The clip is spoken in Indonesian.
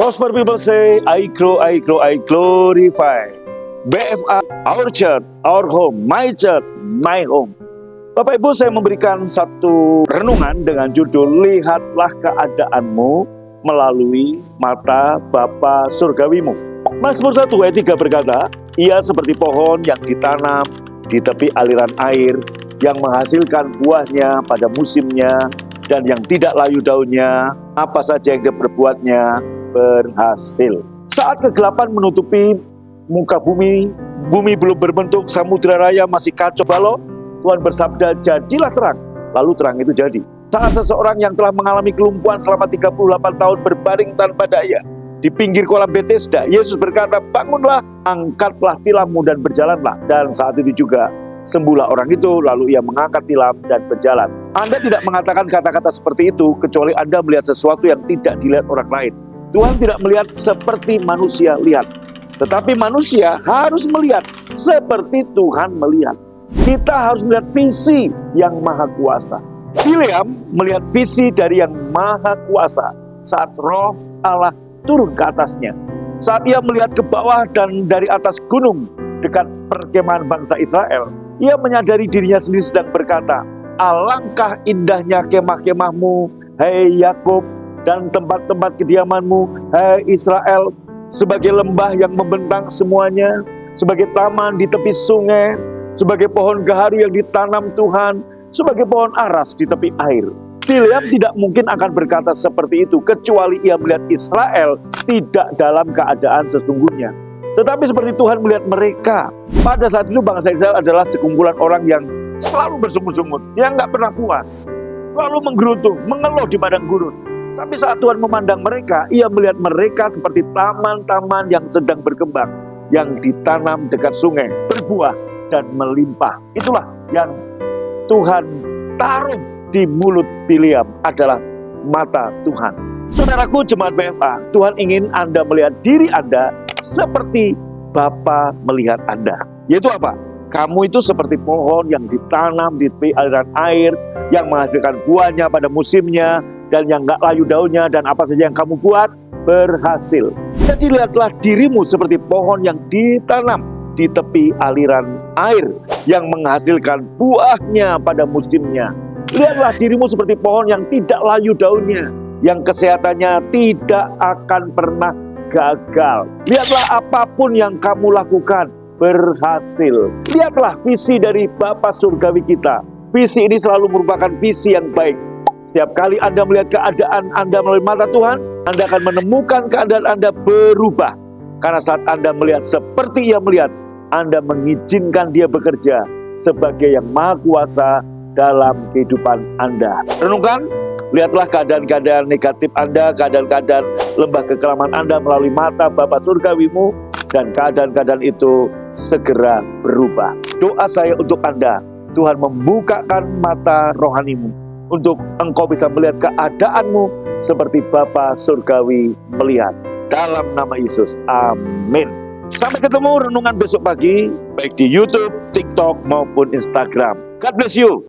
Prosper people say, I grow, I glorify. BFA, our church, our home, my church, my home. Bapak Ibu, saya memberikan satu renungan dengan judul Lihatlah keadaanmu melalui mata Bapa Surgawimu. Mazmur 1 ayat 3 berkata, Ia seperti pohon yang ditanam di tepi aliran air, yang menghasilkan buahnya pada musimnya, dan yang tidak layu daunnya, apa saja yang dia berbuatnya berhasil. Saat kegelapan menutupi muka bumi, bumi belum berbentuk, samudra raya masih kacau balau, Tuhan bersabda, jadilah terang. Lalu terang itu jadi. Saat seseorang yang telah mengalami kelumpuhan selama 38 tahun berbaring tanpa daya di pinggir kolam Bethesda, Yesus berkata, bangunlah, angkatlah tilammu dan berjalanlah. Dan saat itu juga sembuhlah orang itu, lalu ia mengangkat tilam dan berjalan. Anda tidak mengatakan kata-kata seperti itu kecuali Anda melihat sesuatu yang tidak dilihat orang lain. Tuhan tidak melihat seperti manusia lihat, tetapi manusia harus melihat seperti Tuhan melihat. Kita harus melihat visi yang maha kuasa. Bileam melihat visi dari yang maha kuasa saat roh Allah turun ke atasnya. Saat ia melihat ke bawah dan dari atas gunung dekat perkemahan bangsa Israel, ia menyadari dirinya sendiri sedang berkata, alangkah indahnya kemah-kemahmu, hai Yakub, dan tempat-tempat kediamanmu, hai Israel, sebagai lembah yang membentang semuanya, sebagai taman di tepi sungai, sebagai pohon gaharu yang ditanam Tuhan, sebagai pohon aras di tepi air. Bileam tidak mungkin akan berkata seperti itu, kecuali ia melihat Israel tidak dalam keadaan sesungguhnya. Tetapi seperti Tuhan melihat mereka. Pada saat itu bangsa Israel adalah sekumpulan orang yang selalu bersungut-sungut, yang nggak pernah puas, selalu menggerutu, mengeluh di padang gurun. Tapi saat Tuhan memandang mereka, ia melihat mereka seperti taman-taman yang sedang berkembang, yang ditanam dekat sungai, berbuah dan melimpah. Itulah yang Tuhan taruh di mulut Bileam, adalah mata Tuhan. Saudaraku jemaat BFA, Tuhan ingin Anda melihat diri Anda seperti Bapa melihat Anda. Yaitu apa? Kamu itu seperti pohon yang ditanam di tepi aliran air, yang menghasilkan buahnya pada musimnya, dan yang gak layu daunnya, dan apa saja yang kamu buat berhasil. Jadi lihatlah dirimu seperti pohon yang ditanam di tepi aliran air, yang menghasilkan buahnya pada musimnya. Lihatlah dirimu seperti pohon yang tidak layu daunnya, yang kesehatannya tidak akan pernah gagal. Lihatlah apapun yang kamu lakukan berhasil. Lihatlah visi dari Bapa Surgawi kita. Visi ini selalu merupakan visi yang baik. Setiap kali Anda melihat keadaan Anda melalui mata Tuhan, Anda akan menemukan keadaan Anda berubah. Karena saat Anda melihat seperti Ia melihat, Anda mengizinkan Dia bekerja sebagai yang maha kuasa dalam kehidupan Anda. Renungkan, lihatlah keadaan-keadaan negatif Anda, keadaan-keadaan lembah kekelaman Anda melalui mata Bapa Surgawimu, dan keadaan-keadaan itu segera berubah. Doa saya untuk Anda, Tuhan membukakan mata rohanimu, untuk engkau bisa melihat keadaanmu seperti Bapa Surgawi melihat. Dalam nama Yesus, amin. Sampai ketemu renungan besok pagi, baik di YouTube, TikTok, maupun Instagram. God bless you.